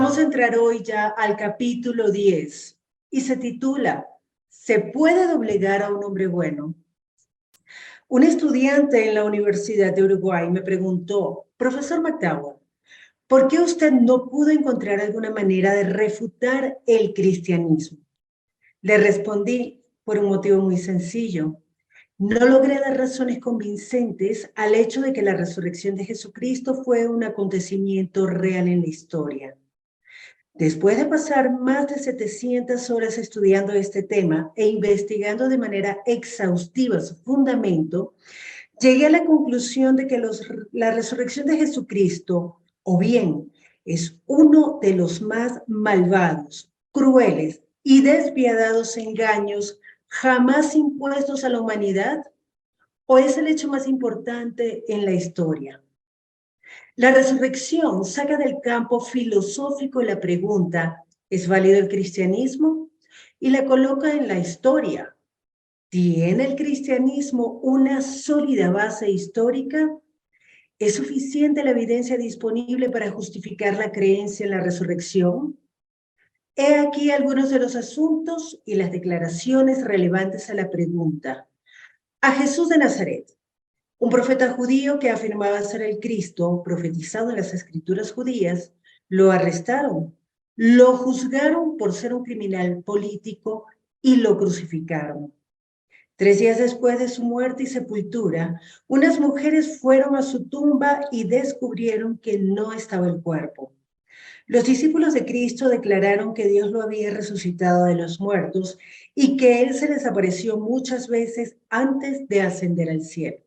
Vamos a entrar hoy ya al capítulo 10 y se titula ¿Se puede doblegar a un hombre bueno? Un estudiante en la Universidad de Uruguay me preguntó, profesor McDowell, ¿por qué usted no pudo encontrar alguna manera de refutar el cristianismo? Le respondí por un motivo muy sencillo. No logré dar razones convincentes al hecho de que la resurrección de Jesucristo fue un acontecimiento real en la historia. Después de pasar más de 700 horas estudiando este tema e investigando de manera exhaustiva su fundamento, llegué a la conclusión de que la resurrección de Jesucristo, o bien es uno de los más malvados, crueles y despiadados engaños jamás impuestos a la humanidad, o es el hecho más importante en la historia. La resurrección saca del campo filosófico la pregunta, ¿es válido el cristianismo? Y la coloca en la historia. ¿Tiene el cristianismo una sólida base histórica? ¿Es suficiente la evidencia disponible para justificar la creencia en la resurrección? He aquí algunos de los asuntos y las declaraciones relevantes a la pregunta. A Jesús de Nazaret, un profeta judío que afirmaba ser el Cristo, profetizado en las escrituras judías, lo arrestaron, lo juzgaron por ser un criminal político y lo crucificaron. 3 días después de su muerte y sepultura, unas mujeres fueron a su tumba y descubrieron que no estaba el cuerpo. Los discípulos de Cristo declararon que Dios lo había resucitado de los muertos y que Él se les apareció muchas veces antes de ascender al cielo.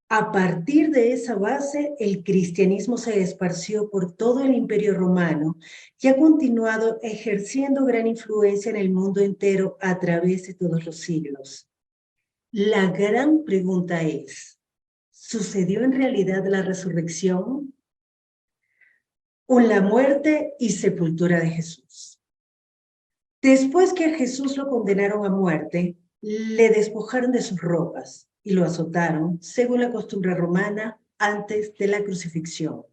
A partir de esa base, el cristianismo se esparció por todo el Imperio Romano y ha continuado ejerciendo gran influencia en el mundo entero a través de todos los siglos. La gran pregunta es, ¿sucedió en realidad la resurrección? Con la muerte y sepultura de Jesús. Después que a Jesús lo condenaron a muerte, le despojaron de sus ropas y lo azotaron, según la costumbre romana, antes de la crucifixión.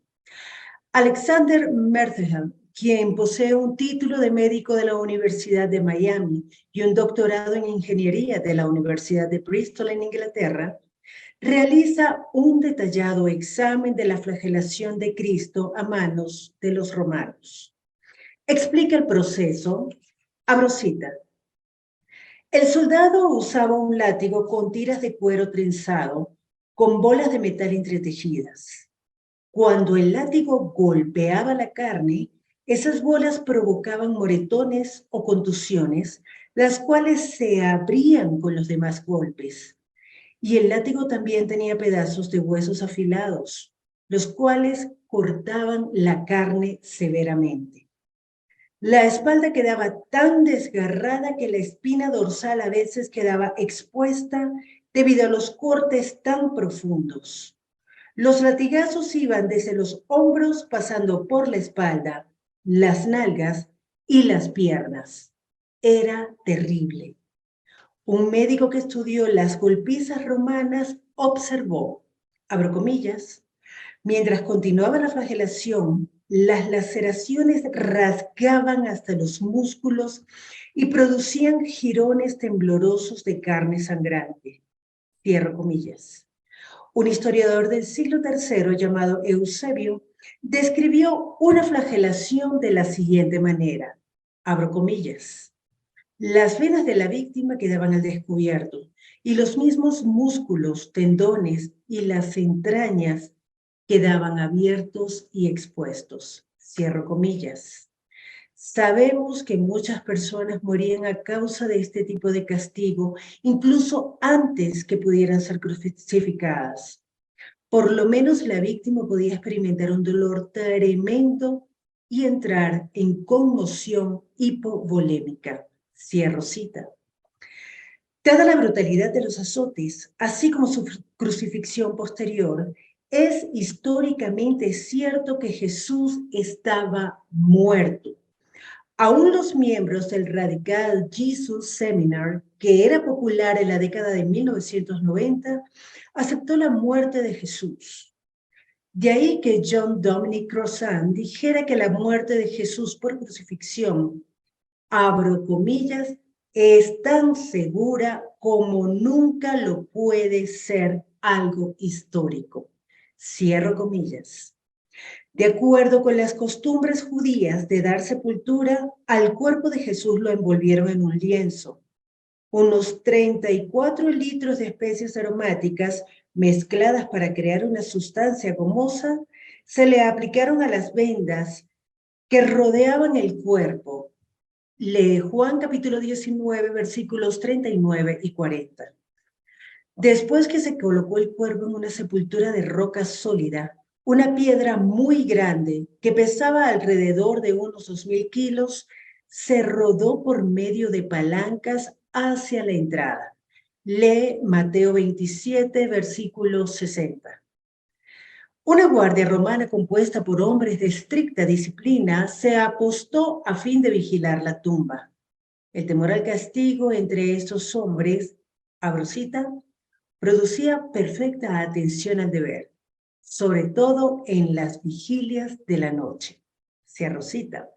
Alexander Merthel, quien posee un título de médico de la Universidad de Miami y un doctorado en ingeniería de la Universidad de Bristol en Inglaterra, realiza un detallado examen de la flagelación de Cristo a manos de los romanos. Explica el proceso, abro cita. El soldado usaba un látigo con tiras de cuero trenzado, con bolas de metal entretejidas. Cuando el látigo golpeaba la carne, esas bolas provocaban moretones o contusiones, las cuales se abrían con los demás golpes. Y el látigo también tenía pedazos de huesos afilados, los cuales cortaban la carne severamente. La espalda quedaba tan desgarrada que la espina dorsal a veces quedaba expuesta debido a los cortes tan profundos. Los latigazos iban desde los hombros pasando por la espalda, las nalgas y las piernas. Era terrible. Un médico que estudió las golpizas romanas observó, abro comillas, mientras continuaba la flagelación, las laceraciones rasgaban hasta los músculos y producían jirones temblorosos de carne sangrante. Cierro comillas. Un historiador del siglo III llamado Eusebio describió una flagelación de la siguiente manera, abro comillas. Las venas de la víctima quedaban al descubierto y los mismos músculos, tendones y las entrañas quedaban abiertos y expuestos. Cierro comillas. Sabemos que muchas personas morían a causa de este tipo de castigo, incluso antes que pudieran ser crucificadas. Por lo menos la víctima podía experimentar un dolor tremendo y entrar en conmoción hipovolémica. Cierro cita. Dada la brutalidad de los azotes, así como su crucifixión posterior, es históricamente cierto que Jesús estaba muerto. Aún los miembros del Radical Jesus Seminar, que era popular en la década de 1990, aceptó la muerte de Jesús. De ahí que John Dominic Crossan dijera que la muerte de Jesús por crucifixión, abro comillas, es tan segura como nunca lo puede ser algo histórico. Cierro comillas. De acuerdo con las costumbres judías de dar sepultura, al cuerpo de Jesús lo envolvieron en un lienzo. Unos 34 litros de especies aromáticas mezcladas para crear una sustancia gomosa se le aplicaron a las vendas que rodeaban el cuerpo. Lee Juan capítulo 19, versículos 39 y 40. Después que se colocó el cuerpo en una sepultura de roca sólida, una piedra muy grande que pesaba alrededor de unos 2,000 kilos se rodó por medio de palancas hacia la entrada. Lee Mateo 27, versículo 60. Una guardia romana compuesta por hombres de estricta disciplina se apostó a fin de vigilar la tumba. El temor al castigo entre estos hombres, abro cita, producía perfecta atención al deber, sobre todo en las vigilias de la noche. Cierro cita.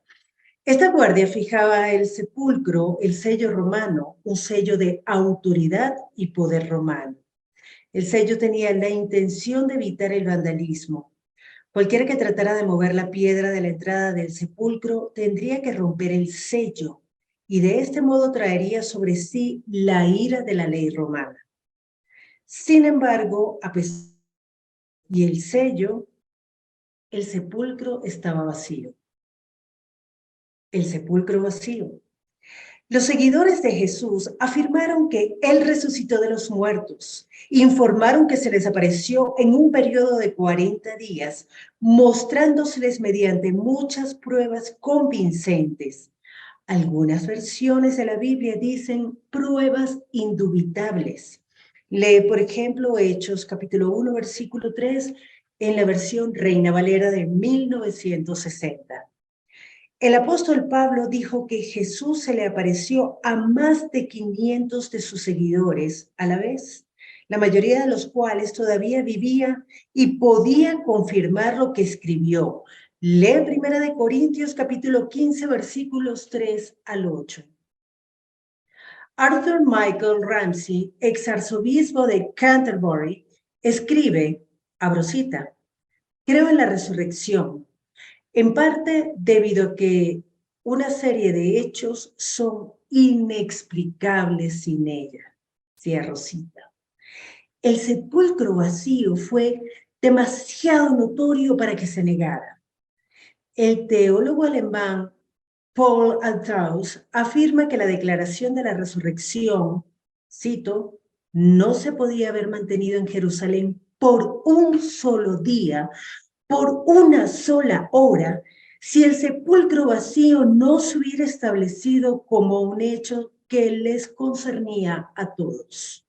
Esta guardia fijaba el sepulcro, el sello romano, un sello de autoridad y poder romano. El sello tenía la intención de evitar el vandalismo. Cualquiera que tratara de mover la piedra de la entrada del sepulcro tendría que romper el sello y de este modo traería sobre sí la ira de la ley romana. Sin embargo, a pesar y el sello, el sepulcro estaba vacío. El sepulcro vacío. Los seguidores de Jesús afirmaron que Él resucitó de los muertos. Informaron que se les apareció en un periodo de 40 días, mostrándoseles mediante muchas pruebas convincentes. Algunas versiones de la Biblia dicen pruebas indubitables. Lee, por ejemplo, Hechos capítulo 1, versículo 3, en la versión Reina Valera de 1960. El apóstol Pablo dijo que Jesús se le apareció a más de 500 de sus seguidores a la vez, la mayoría de los cuales todavía vivía y podía confirmar lo que escribió. Lee 1 Corintios capítulo 15, versículos 3 al 8. Arthur Michael Ramsey, ex arzobispo de Canterbury, escribe, abro cita, creo en la resurrección, en parte debido a que una serie de hechos son inexplicables sin ella. Cierro cita. El sepulcro vacío fue demasiado notorio para que se negara. El teólogo alemán Paul Althaus afirma que la declaración de la resurrección, cito, no se podía haber mantenido en Jerusalén por un solo día, por una sola hora, si el sepulcro vacío no se hubiera establecido como un hecho que les concernía a todos.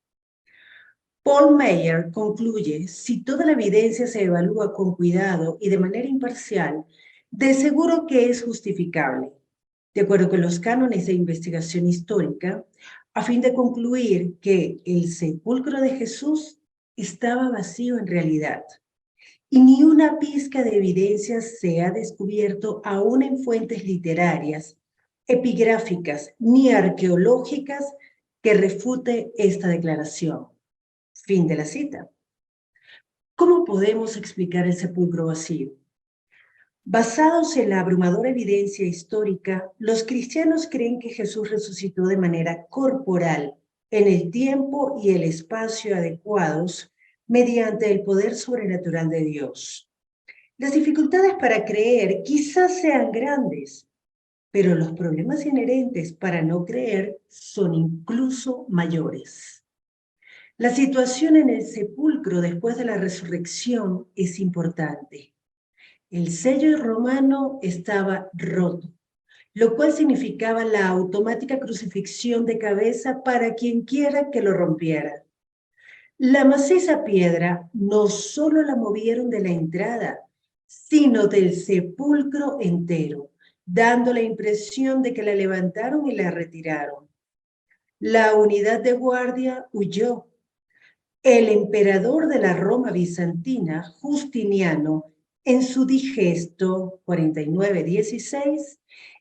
Paul Meyer concluye, si toda la evidencia se evalúa con cuidado y de manera imparcial, de seguro que es justificable, de acuerdo con los cánones de investigación histórica, a fin de concluir que el sepulcro de Jesús estaba vacío en realidad. Y ni una pizca de evidencia se ha descubierto aún en fuentes literarias, epigráficas ni arqueológicas que refute esta declaración. Fin de la cita. ¿Cómo podemos explicar el sepulcro vacío? Basados en la abrumadora evidencia histórica, los cristianos creen que Jesús resucitó de manera corporal, en el tiempo y el espacio adecuados, mediante el poder sobrenatural de Dios. Las dificultades para creer quizás sean grandes, pero los problemas inherentes para no creer son incluso mayores. La situación en el sepulcro después de la resurrección es importante. El sello romano estaba roto, lo cual significaba la automática crucifixión de cabeza para quien quiera que lo rompiera. La maciza piedra no solo la movieron de la entrada, sino del sepulcro entero, dando la impresión de que la levantaron y la retiraron. La unidad de guardia huyó. El emperador de la Roma bizantina, Justiniano, en su digesto 49:16,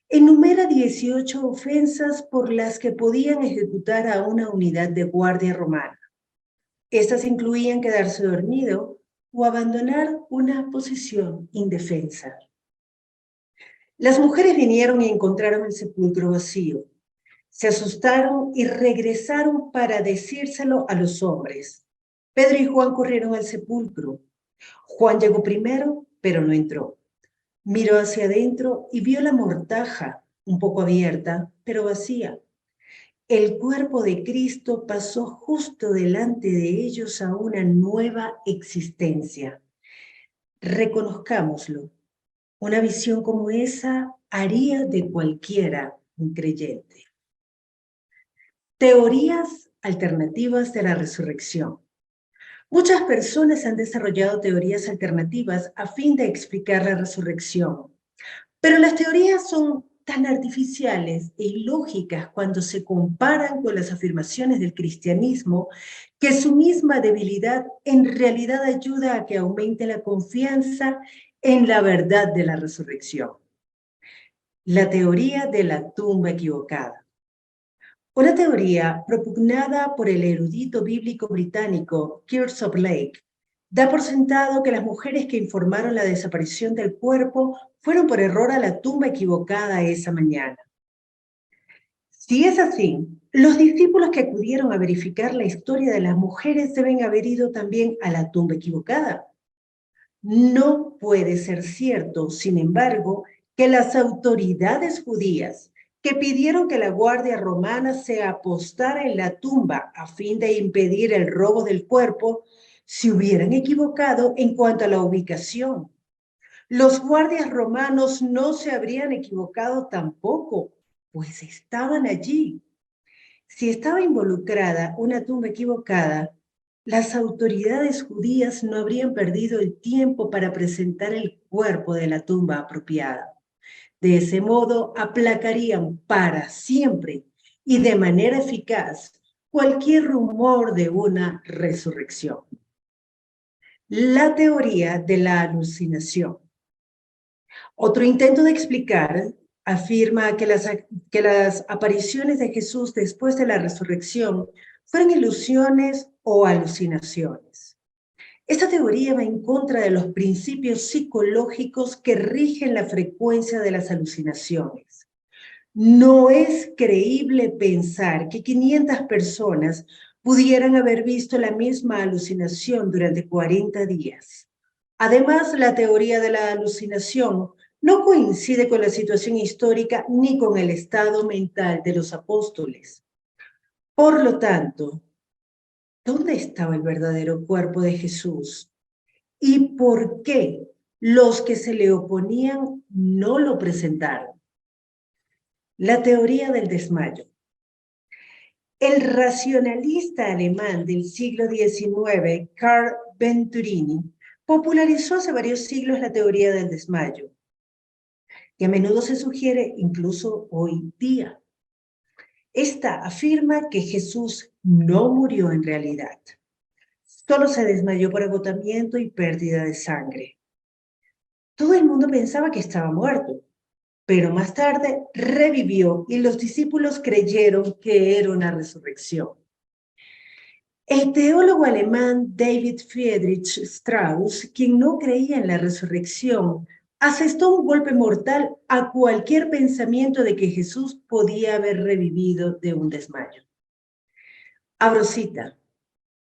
enumera 18 ofensas por las que podían ejecutar a una unidad de guardia romana. Estas incluían quedarse dormido o abandonar una posición indefensa. Las mujeres vinieron y encontraron el sepulcro vacío. Se asustaron y regresaron para decírselo a los hombres. Pedro y Juan corrieron al sepulcro. Juan llegó primero, pero no entró. Miró hacia adentro y vio la mortaja, un poco abierta, pero vacía. El cuerpo de Cristo pasó justo delante de ellos a una nueva existencia. Reconozcámoslo. Una visión como esa haría de cualquiera un creyente. Teorías alternativas de la resurrección. Muchas personas han desarrollado teorías alternativas a fin de explicar la resurrección, pero las teorías son tan artificiales e ilógicas cuando se comparan con las afirmaciones del cristianismo que su misma debilidad en realidad ayuda a que aumente la confianza en la verdad de la resurrección. La teoría de la tumba equivocada. Una teoría propugnada por el erudito bíblico británico Kirsopp Lake da por sentado que las mujeres que informaron la desaparición del cuerpo fueron por error a la tumba equivocada esa mañana. Si es así, los discípulos que acudieron a verificar la historia de las mujeres deben haber ido también a la tumba equivocada. No puede ser cierto, sin embargo, que las autoridades judías que pidieron que la guardia romana se apostara en la tumba a fin de impedir el robo del cuerpo, se hubieran equivocado en cuanto a la ubicación. Los guardias romanos no se habrían equivocado tampoco, pues estaban allí. Si estaba involucrada una tumba equivocada, las autoridades judías no habrían perdido el tiempo para presentar el cuerpo de la tumba apropiada. De ese modo, aplacarían para siempre y de manera eficaz cualquier rumor de una resurrección. La teoría de la alucinación. Otro intento de explicar afirma que las apariciones de Jesús después de la resurrección fueron ilusiones o alucinaciones. Esta teoría va en contra de los principios psicológicos que rigen la frecuencia de las alucinaciones. No es creíble pensar que 500 personas pudieran haber visto la misma alucinación durante 40 días. Además, la teoría de la alucinación no coincide con la situación histórica ni con el estado mental de los apóstoles. Por lo tanto, ¿dónde estaba el verdadero cuerpo de Jesús? ¿Y por qué los que se le oponían no lo presentaron? La teoría del desmayo. El racionalista alemán del siglo XIX, Carl Venturini, popularizó hace varios siglos la teoría del desmayo, que a menudo se sugiere incluso hoy día. Esta afirma que Jesús no murió en realidad, solo se desmayó por agotamiento y pérdida de sangre. Todo el mundo pensaba que estaba muerto, pero más tarde revivió y los discípulos creyeron que era una resurrección. El teólogo alemán David Friedrich Strauss, quien no creía en la resurrección, asestó un golpe mortal a cualquier pensamiento de que Jesús podía haber revivido de un desmayo. Abro cita.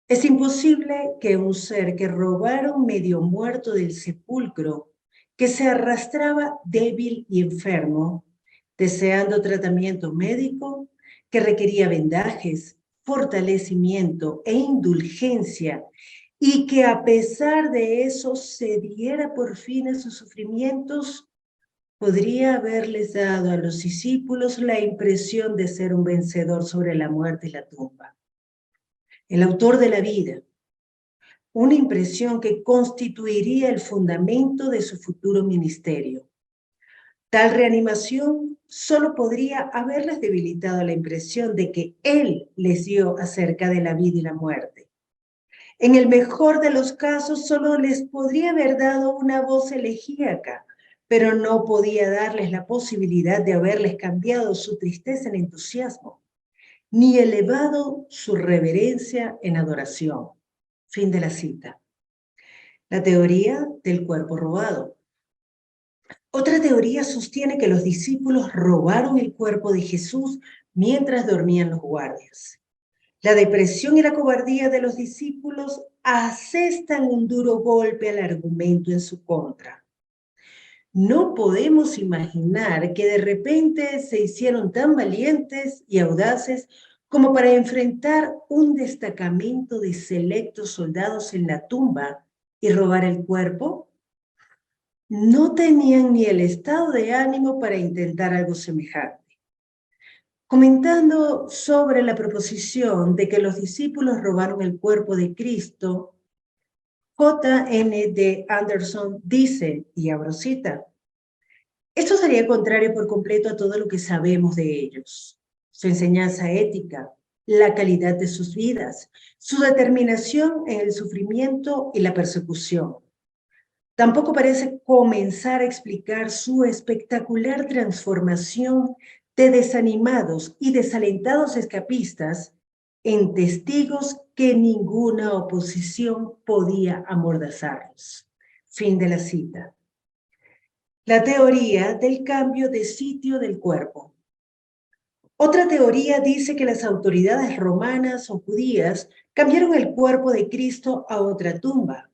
Es imposible que un ser que robaron medio muerto del sepulcro, que se arrastraba débil y enfermo, deseando tratamiento médico, que requería vendajes, fortalecimiento e indulgencia, y que a pesar de eso cediera por fin a sus sufrimientos, podría haberles dado a los discípulos la impresión de ser un vencedor sobre la muerte y la tumba. El autor de la vida, una impresión que constituiría el fundamento de su futuro ministerio. Tal reanimación solo podría haberles debilitado la impresión de que él les dio acerca de la vida y la muerte. En el mejor de los casos, solo les podría haber dado una voz elegíaca, pero no podía darles la posibilidad de haberles cambiado su tristeza en entusiasmo, ni elevado su reverencia en adoración. Fin de la cita. La teoría del cuerpo robado. Otra teoría sostiene que los discípulos robaron el cuerpo de Jesús mientras dormían los guardias. La depresión y la cobardía de los discípulos asestan un duro golpe al argumento en su contra. No podemos imaginar que de repente se hicieron tan valientes y audaces como para enfrentar un destacamento de selectos soldados en la tumba y robar el cuerpo. No tenían ni el estado de ánimo para intentar algo semejante. Comentando sobre la proposición de que los discípulos robaron el cuerpo de Cristo, J.N.D. Anderson dice, y abro cita, esto sería contrario por completo a todo lo que sabemos de ellos, su enseñanza ética, la calidad de sus vidas, su determinación en el sufrimiento y la persecución. Tampoco parece comenzar a explicar su espectacular transformación de desanimados y desalentados escapistas en testigos que ninguna oposición podía amordazarlos. Fin de la cita. La teoría del cambio de sitio del cuerpo. Otra teoría dice que las autoridades romanas o judías cambiaron el cuerpo de Cristo a otra tumba.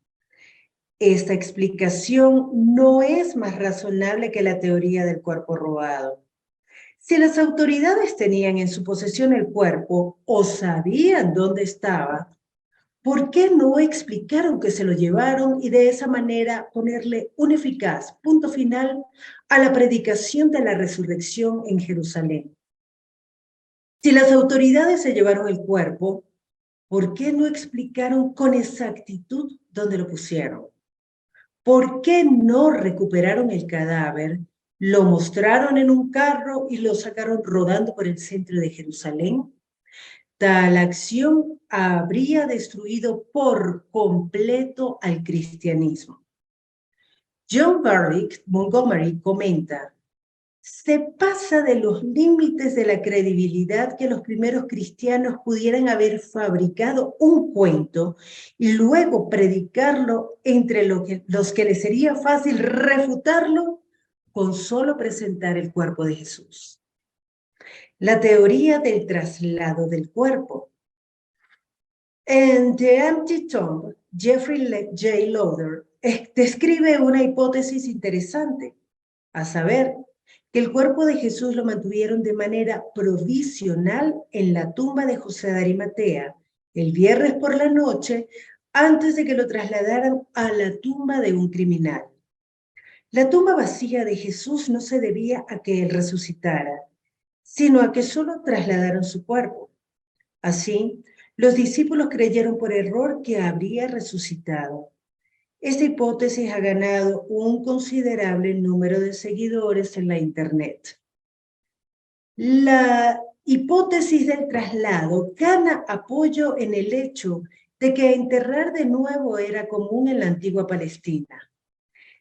Esta explicación no es más razonable que la teoría del cuerpo robado. Si las autoridades tenían en su posesión el cuerpo o sabían dónde estaba, ¿por qué no explicaron que se lo llevaron y de esa manera ponerle un eficaz punto final a la predicación de la resurrección en Jerusalén? Si las autoridades se llevaron el cuerpo, ¿por qué no explicaron con exactitud dónde lo pusieron? ¿Por qué no recuperaron el cadáver, lo mostraron en un carro y lo sacaron rodando por el centro de Jerusalén? Tal acción habría destruido por completo al cristianismo. John Barrick Montgomery comenta, se pasa de los límites de la credibilidad que los primeros cristianos pudieran haber fabricado un cuento y luego predicarlo entre los que les sería fácil refutarlo con solo presentar el cuerpo de Jesús. La teoría del traslado del cuerpo. En The Empty Tomb, Jeffrey J. Loader describe una hipótesis interesante, a saber, que el cuerpo de Jesús lo mantuvieron de manera provisional en la tumba de José de Arimatea el viernes por la noche antes de que lo trasladaran a la tumba de un criminal. La tumba vacía de Jesús no se debía a que él resucitara, sino a que solo trasladaron su cuerpo. Así, los discípulos creyeron por error que habría resucitado. Esta hipótesis ha ganado un considerable número de seguidores en la Internet. La hipótesis del traslado gana apoyo en el hecho de que enterrar de nuevo era común en la antigua Palestina.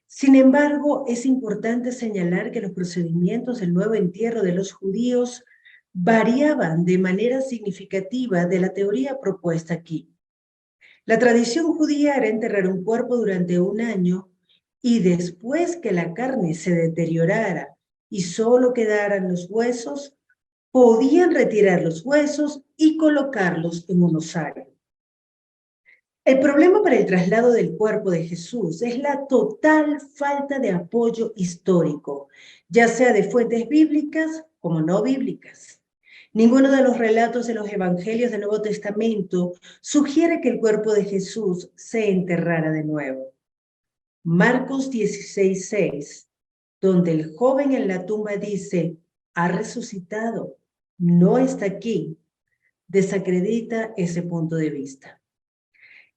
Sin embargo, es importante señalar que los procedimientos del nuevo entierro de los judíos variaban de manera significativa de la teoría propuesta aquí. La tradición judía era enterrar un cuerpo durante un año y después que la carne se deteriorara y solo quedaran los huesos, podían retirar los huesos y colocarlos en un osario. El problema para el traslado del cuerpo de Jesús es la total falta de apoyo histórico, ya sea de fuentes bíblicas como no bíblicas. Ninguno de los relatos de los evangelios del Nuevo Testamento sugiere que el cuerpo de Jesús se enterrara de nuevo. Marcos 16:6, donde el joven en la tumba dice, ha resucitado, no está aquí, desacredita ese punto de vista.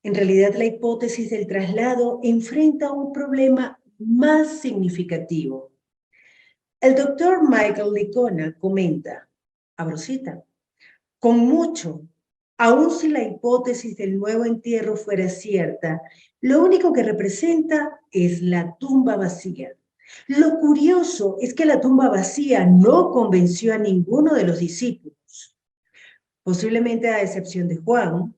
En realidad, la hipótesis del traslado enfrenta un problema más significativo. El doctor Michael Licona comenta, abro cita, con mucho, Aun si la hipótesis del nuevo entierro fuera cierta, lo único que representa es la tumba vacía. Lo curioso es que la tumba vacía no convenció a ninguno de los discípulos, posiblemente a excepción de Juan,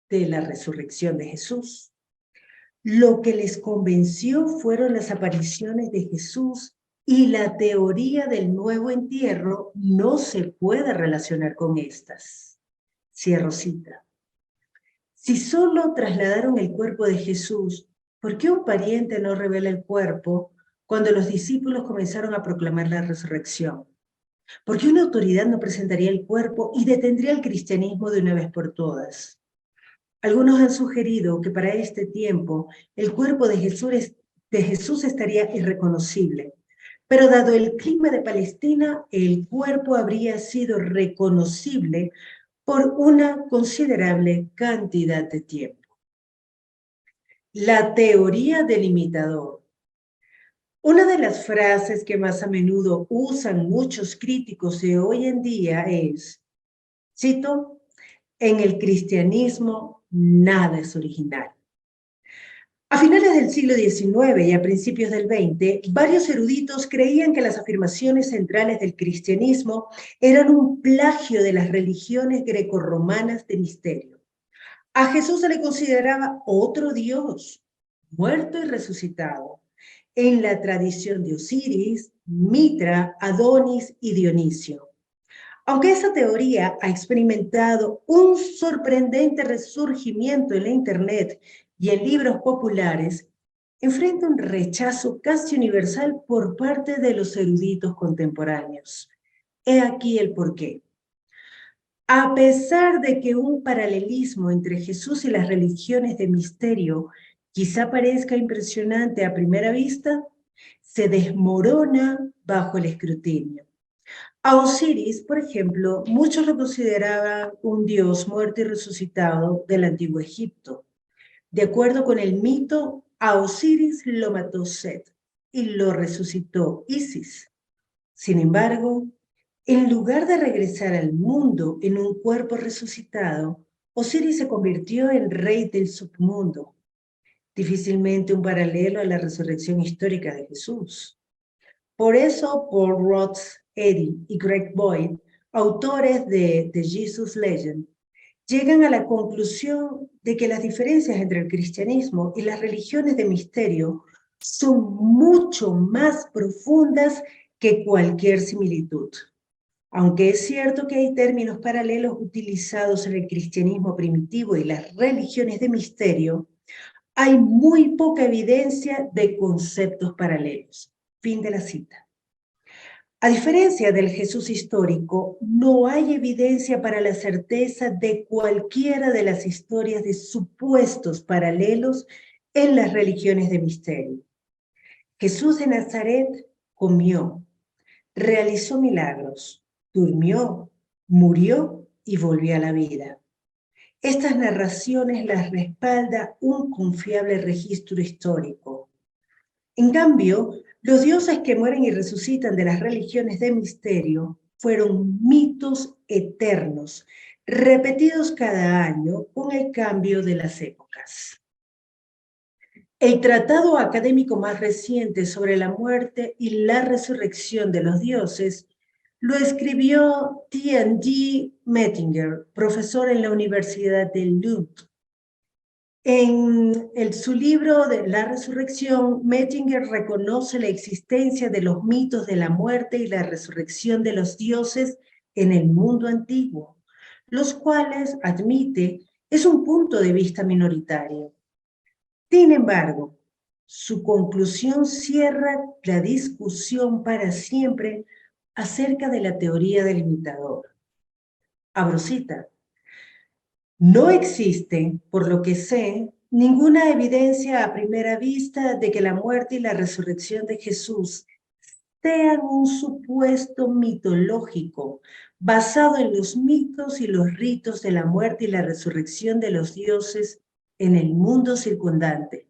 de la resurrección de Jesús. Lo que les convenció fueron las apariciones de Jesús y la teoría del nuevo entierro no se puede relacionar con estas. Cierro cita. Si solo trasladaron el cuerpo de Jesús, ¿por qué un pariente no revela el cuerpo cuando los discípulos comenzaron a proclamar la resurrección? ¿Por qué una autoridad no presentaría el cuerpo y detendría el cristianismo de una vez por todas? Algunos han sugerido que para este tiempo el cuerpo de Jesús estaría irreconocible, pero dado el clima de Palestina, el cuerpo habría sido reconocible por una considerable cantidad de tiempo. La teoría del imitador. Una de las frases que más a menudo usan muchos críticos de hoy en día es, cito, en el cristianismo nada es original. A finales del siglo XIX y a principios del XX, varios eruditos creían que las afirmaciones centrales del cristianismo eran un plagio de las religiones grecorromanas de misterio. A Jesús se le consideraba otro Dios, muerto y resucitado, en la tradición de Osiris, Mitra, Adonis y Dionisio. Aunque esa teoría ha experimentado un sorprendente resurgimiento en la Internet y en libros populares, enfrenta un rechazo casi universal por parte de los eruditos contemporáneos. He aquí el porqué. A pesar de que un paralelismo entre Jesús y las religiones de misterio quizá parezca impresionante a primera vista, se desmorona bajo el escrutinio. A Osiris, por ejemplo, muchos lo consideraban un dios muerto y resucitado del antiguo Egipto. De acuerdo con el mito, a Osiris lo mató Set y lo resucitó Isis. Sin embargo, en lugar de regresar al mundo en un cuerpo resucitado, Osiris se convirtió en rey del submundo, difícilmente un paralelo a la resurrección histórica de Jesús. Por eso, Paul Roth Eddy y Greg Boyd, autores de The Jesus Legend, llegan a la conclusión de que las diferencias entre el cristianismo y las religiones de misterio son mucho más profundas que cualquier similitud. Aunque es cierto que hay términos paralelos utilizados en el cristianismo primitivo y las religiones de misterio, hay muy poca evidencia de conceptos paralelos. Fin de la cita. A diferencia del Jesús histórico, no hay evidencia para la certeza de cualquiera de las historias de supuestos paralelos en las religiones de misterio. Jesús de Nazaret comió, realizó milagros, durmió, murió y volvió a la vida. Estas narraciones las respalda un confiable registro histórico. En cambio, los dioses que mueren y resucitan de las religiones de misterio fueron mitos eternos, repetidos cada año con el cambio de las épocas. El tratado académico más reciente sobre la muerte y la resurrección de los dioses lo escribió T.N.D. Mettinger, profesor en la Universidad de Lund. En su libro de La Resurrección, Mettinger reconoce la existencia de los mitos de la muerte y la resurrección de los dioses en el mundo antiguo, los cuales, admite, es un punto de vista minoritario. Sin embargo, su conclusión cierra la discusión para siempre acerca de la teoría del imitador. Abro cita. No existe, por lo que sé, ninguna evidencia a primera vista de que la muerte y la resurrección de Jesús sean un supuesto mitológico basado en los mitos y los ritos de la muerte y la resurrección de los dioses en el mundo circundante.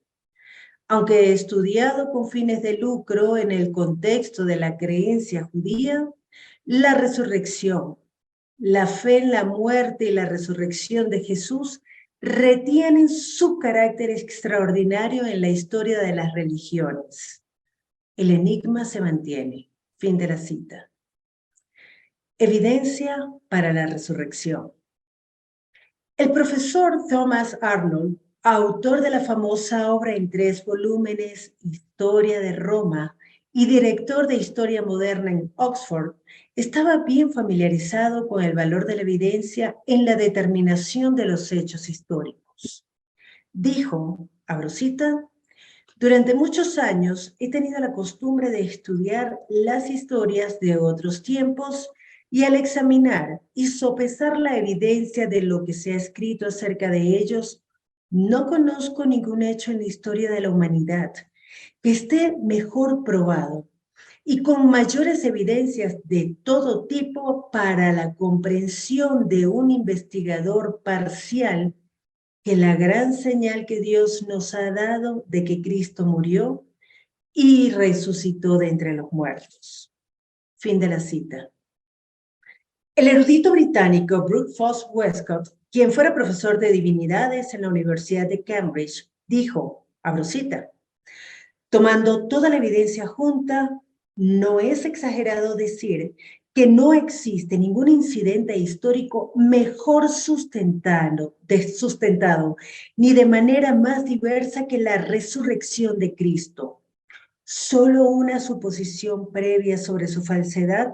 Aunque estudiado con fines de lucro en el contexto de la creencia judía, la resurrección la fe en la muerte y la resurrección de Jesús retienen su carácter extraordinario en la historia de las religiones. El enigma se mantiene. Fin de la cita. Evidencia para la resurrección. El profesor Thomas Arnold, autor de la famosa obra en 3 volúmenes, Historia de Roma, y director de Historia Moderna en Oxford, estaba bien familiarizado con el valor de la evidencia en la determinación de los hechos históricos. Dijo, abro cita, durante muchos años he tenido la costumbre de estudiar las historias de otros tiempos y al examinar y sopesar la evidencia de lo que se ha escrito acerca de ellos, no conozco ningún hecho en la historia de la humanidad que esté mejor probado y con mayores evidencias de todo tipo para la comprensión de un investigador parcial que la gran señal que Dios nos ha dado de que Cristo murió y resucitó de entre los muertos. Fin de la cita. El erudito británico Brooke Foss Westcott, quien fuera profesor de divinidades en la Universidad de Cambridge, dijo, abro cita, tomando toda la evidencia junta, no es exagerado decir que no existe ningún incidente histórico mejor sustentado, ni de manera más diversa que la resurrección de Cristo. Solo una suposición previa sobre su falsedad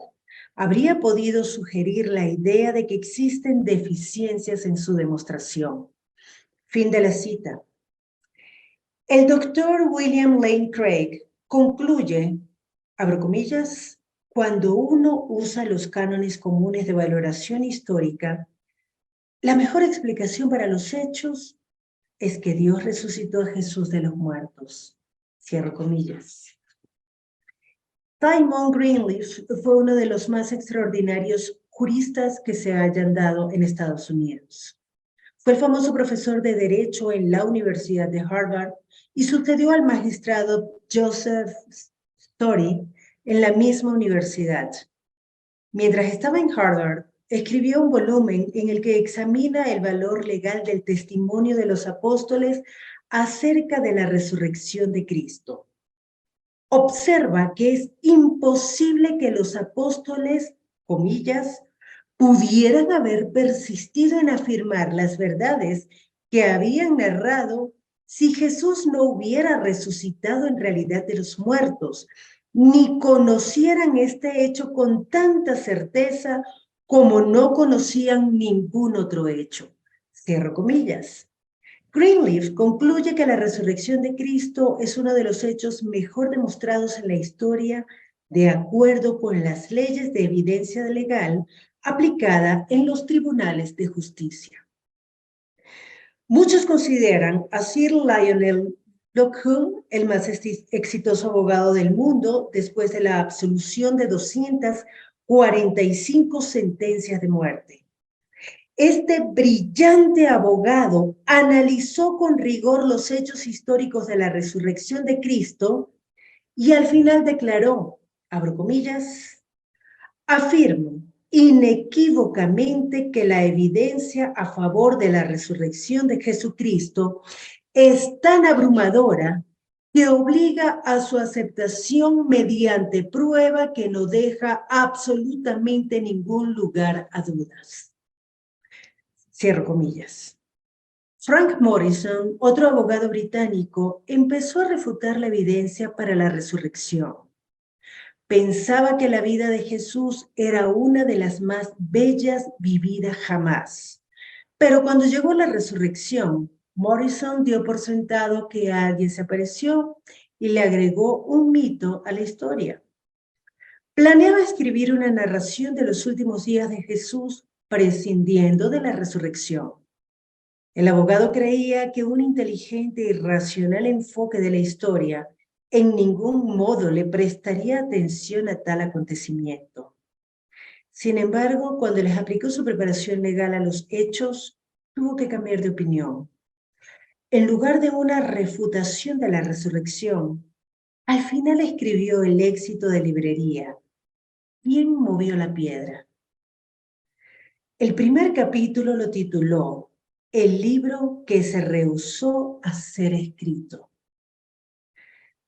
habría podido sugerir la idea de que existen deficiencias en su demostración. Fin de la cita. El doctor William Lane Craig concluye, abro comillas, cuando uno usa los cánones comunes de valoración histórica, la mejor explicación para los hechos es que Dios resucitó a Jesús de los muertos. Cierro comillas. Simon Greenleaf fue uno de los más extraordinarios juristas que se hayan dado en Estados Unidos. Fue el famoso profesor de Derecho en la Universidad de Harvard y sucedió al magistrado Joseph Story en la misma universidad. Mientras estaba en Harvard, escribió un volumen en el que examina el valor legal del testimonio de los apóstoles acerca de la resurrección de Cristo. Observa que es imposible que los apóstoles, comillas, pudieran haber persistido en afirmar las verdades que habían narrado si Jesús no hubiera resucitado en realidad de los muertos, ni conocieran este hecho con tanta certeza como no conocían ningún otro hecho. Cierro comillas. Greenleaf concluye que la resurrección de Cristo es uno de los hechos mejor demostrados en la historia de acuerdo con las leyes de evidencia legal aplicada en los tribunales de justicia. Muchos consideran a Sir Lionel Lockwood el más exitoso abogado del mundo después de la absolución de 245 sentencias de muerte. Este brillante abogado analizó con rigor los hechos históricos de la resurrección de Cristo y al final declaró, abro comillas, afirmo inequívocamente que la evidencia a favor de la resurrección de Jesucristo es tan abrumadora que obliga a su aceptación mediante prueba que no deja absolutamente ningún lugar a dudas. Cierro comillas. Frank Morison, otro abogado británico, empezó a refutar la evidencia para la resurrección. Pensaba que la vida de Jesús era una de las más bellas vividas jamás. Pero cuando llegó la resurrección, Morison dio por sentado que alguien se apareció y le agregó un mito a la historia. Planeaba escribir una narración de los últimos días de Jesús prescindiendo de la resurrección. El abogado creía que un inteligente y racional enfoque de la historia en ningún modo le prestaría atención a tal acontecimiento. Sin embargo, cuando les aplicó su preparación legal a los hechos, tuvo que cambiar de opinión. En lugar de una refutación de la resurrección, al final escribió el éxito de librería. ¿Quién movió la piedra? El primer capítulo lo tituló El libro que se rehusó a ser escrito.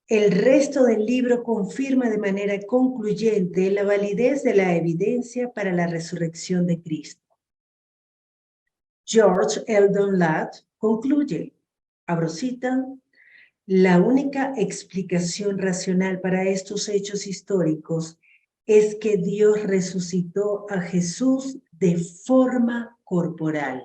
El resto del libro confirma de manera concluyente la validez de la evidencia para la resurrección de Cristo. George Eldon Ladd concluye, abro cita, la única explicación racional para estos hechos históricos es que Dios resucitó a Jesús de forma corporal.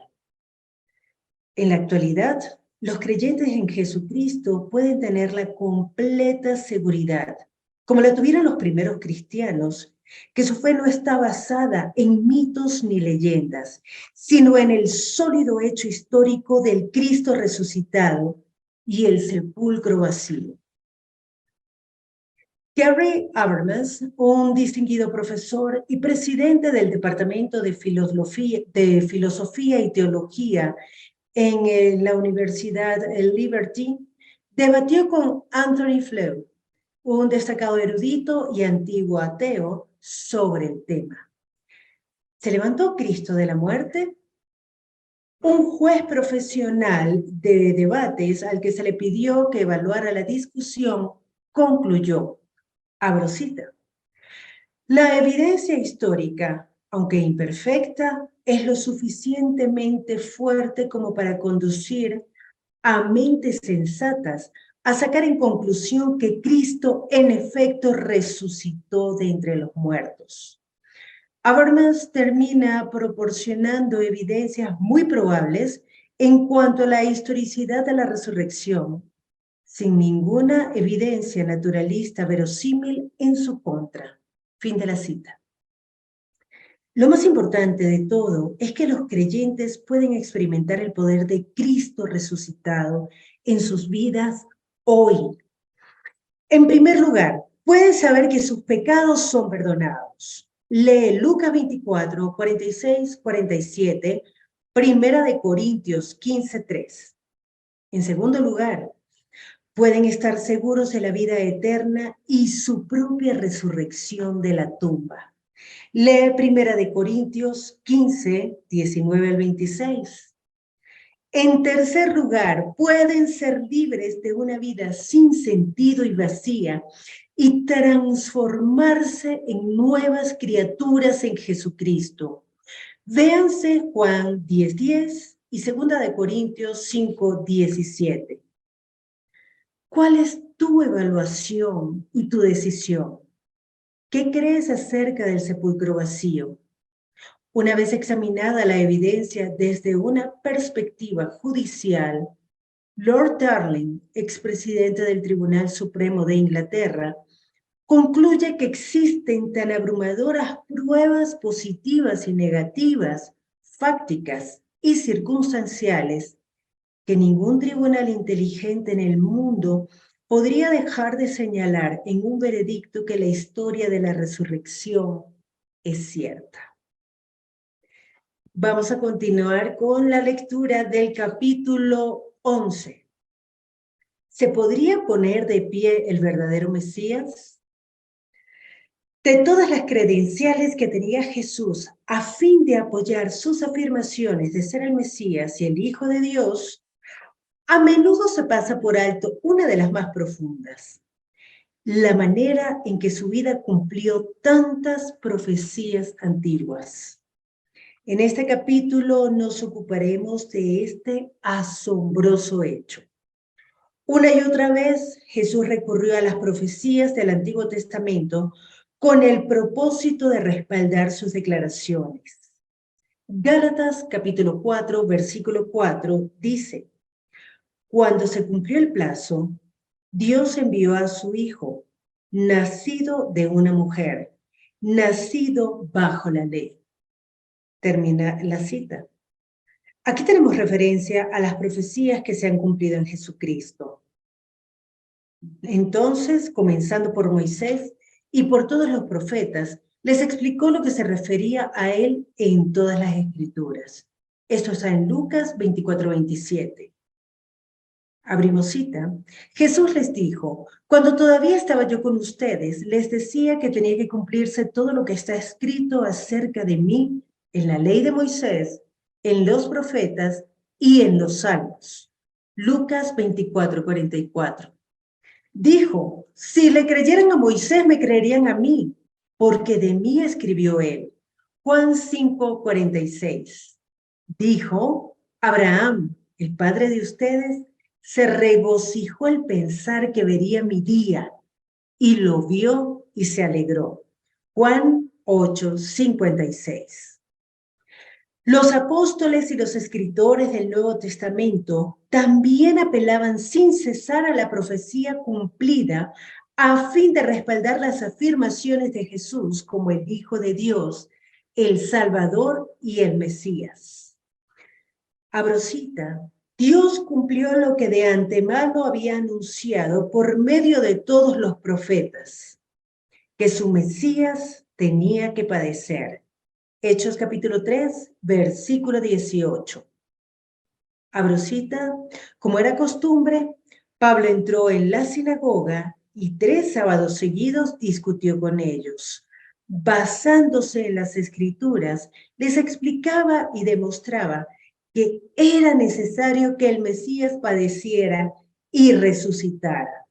En la actualidad, los creyentes en Jesucristo pueden tener la completa seguridad, como la tuvieron los primeros cristianos, que su fe no está basada en mitos ni leyendas, sino en el sólido hecho histórico del Cristo resucitado y el sepulcro vacío. Gary Habermas, un distinguido profesor y presidente del Departamento de Filosofía y Teología en la Universidad Liberty, debatió con Anthony Flew, un destacado erudito y antiguo ateo, sobre el tema. ¿Se levantó Cristo de la muerte? Un juez profesional de debates al que se le pidió que evaluara la discusión concluyó, abro cita, la evidencia histórica, aunque imperfecta, es lo suficientemente fuerte como para conducir a mentes sensatas a sacar en conclusión que Cristo en efecto resucitó de entre los muertos. Habermas termina proporcionando evidencias muy probables en cuanto a la historicidad de la resurrección, sin ninguna evidencia naturalista verosímil en su contra. Fin de la cita. Lo más importante de todo es que los creyentes pueden experimentar el poder de Cristo resucitado en sus vidas hoy. En primer lugar, pueden saber que sus pecados son perdonados. Lee Lucas 24, 46, 47, Primera de Corintios 15, 3. En segundo lugar, pueden estar seguros de la vida eterna y su propia resurrección de la tumba. Lee Primera de Corintios 15, 19 al 26. En tercer lugar, pueden ser libres de una vida sin sentido y vacía y transformarse en nuevas criaturas en Jesucristo. Véanse Juan 10, 10 y Segunda de Corintios 5, 17. ¿Cuál es tu evaluación y tu decisión? ¿Qué crees acerca del sepulcro vacío? Una vez examinada la evidencia desde una perspectiva judicial, Lord Darling, expresidente del Tribunal Supremo de Inglaterra, concluye que existen tan abrumadoras pruebas positivas y negativas, fácticas y circunstanciales, que ningún tribunal inteligente en el mundo podría dejar de señalar en un veredicto que la historia de la resurrección es cierta. Vamos a continuar con la lectura del capítulo 11. ¿Se podría poner de pie el verdadero Mesías? De todas las credenciales que tenía Jesús a fin de apoyar sus afirmaciones de ser el Mesías y el Hijo de Dios, a menudo se pasa por alto una de las más profundas: la manera en que su vida cumplió tantas profecías antiguas. En este capítulo nos ocuparemos de este asombroso hecho. Una y otra vez Jesús recurrió a las profecías del Antiguo Testamento con el propósito de respaldar sus declaraciones. Gálatas capítulo 4, versículo 4 dice: cuando se cumplió el plazo, Dios envió a su Hijo, nacido de una mujer, nacido bajo la ley. Termina la cita. Aquí tenemos referencia a las profecías que se han cumplido en Jesucristo. Entonces, comenzando por Moisés y por todos los profetas, les explicó lo que se refería a él en todas las escrituras. Esto está en Lucas 24, 27. Abrimos cita. Jesús les dijo: cuando todavía estaba yo con ustedes, les decía que tenía que cumplirse todo lo que está escrito acerca de mí en la ley de Moisés, en los profetas y en los salmos. Lucas 24:44. Dijo, si le creyeran a Moisés, me creerían a mí, porque de mí escribió él. Juan 5:46. Dijo, Abraham, el padre de ustedes, se regocijó al pensar que vería mi día, y lo vio y se alegró. Juan 8:56. Los apóstoles y los escritores del Nuevo Testamento también apelaban sin cesar a la profecía cumplida a fin de respaldar las afirmaciones de Jesús como el Hijo de Dios, el Salvador y el Mesías. Abro cita, Dios cumplió lo que de antemano había anunciado por medio de todos los profetas, que su Mesías tenía que padecer. Hechos capítulo 3, versículo 18. Abro cita, como era costumbre, Pablo entró en la sinagoga y 3 sábados seguidos discutió con ellos. Basándose en las escrituras, les explicaba y demostraba que era necesario que el Mesías padeciera y resucitara.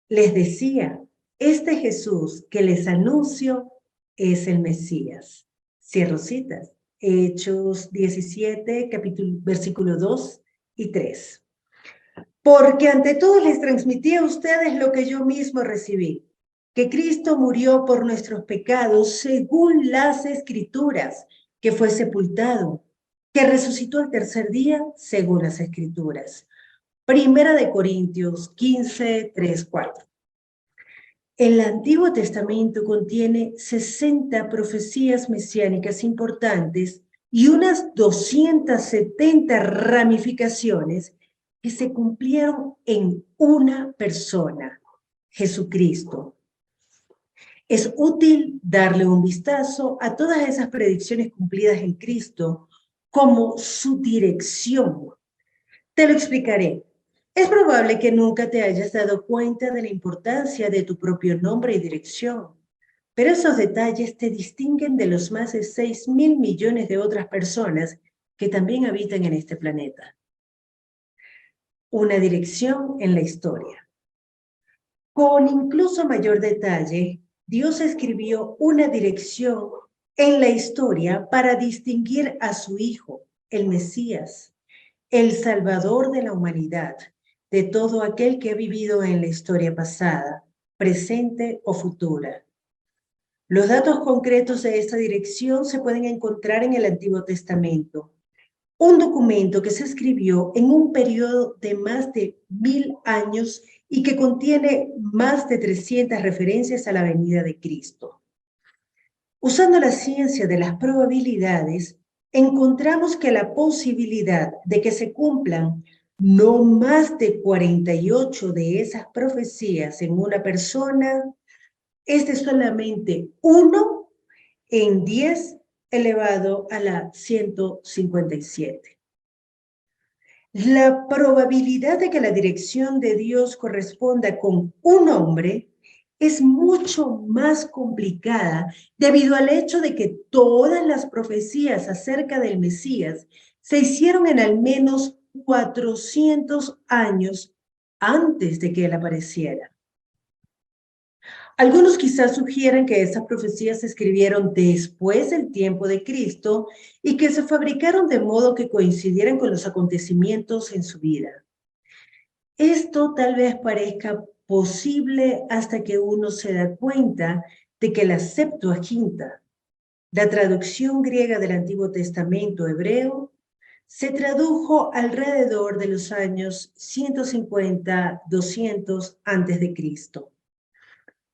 Les decía, este Jesús que les anuncio es el Mesías. Cierro citas. Hechos 17, versículo 2 y 3. Porque ante todo les transmití a ustedes lo que yo mismo recibí, que Cristo murió por nuestros pecados según las Escrituras, que fue sepultado, que resucitó el tercer día según las Escrituras. Primera de Corintios 15, 3, 4. El Antiguo Testamento contiene 60 profecías mesiánicas importantes y unas 270 ramificaciones que se cumplieron en una persona, Jesucristo. Es útil darle un vistazo a todas esas predicciones cumplidas en Cristo como su dirección. Te lo explicaré. Es probable que nunca te hayas dado cuenta de la importancia de tu propio nombre y dirección, pero esos detalles te distinguen de los más de 6.000 millones de otras personas que también habitan en este planeta. Una dirección en la historia. Con incluso mayor detalle, Dios escribió una dirección en la historia para distinguir a su Hijo, el Mesías, el Salvador de la humanidad, de todo aquel que ha vivido en la historia pasada, presente o futura. Los datos concretos de esta dirección se pueden encontrar en el Antiguo Testamento, un documento que se escribió en un periodo de más de 1000 años y que contiene más de 300 referencias a la venida de Cristo. Usando la ciencia de las probabilidades, encontramos que la posibilidad de que se cumplan no más de 48 de esas profecías en una persona es de solamente 1 en 10 elevado a la 157. La probabilidad de que la dirección de Dios corresponda con un hombre es mucho más complicada debido al hecho de que todas las profecías acerca del Mesías se hicieron en al menos 400 años antes de que él apareciera. Algunos quizás sugieran que esas profecías se escribieron después del tiempo de Cristo y que se fabricaron de modo que coincidieran con los acontecimientos en su vida. Esto tal vez parezca posible hasta que uno se da cuenta de que la Septuaginta, la traducción griega del Antiguo Testamento hebreo, se tradujo alrededor de los años 150-200 a.C.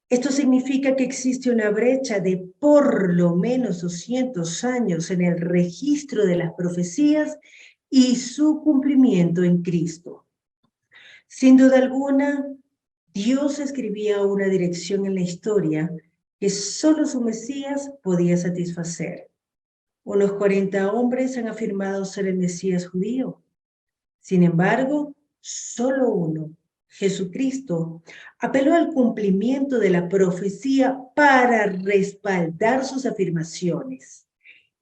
Esto significa que existe una brecha de por lo menos 200 años en el registro de las profecías y su cumplimiento en Cristo. Sin duda alguna, Dios escribía una dirección en la historia que solo su Mesías podía satisfacer. Unos 40 hombres han afirmado ser el Mesías judío. Sin embargo, solo uno, Jesucristo, apeló al cumplimiento de la profecía para respaldar sus afirmaciones.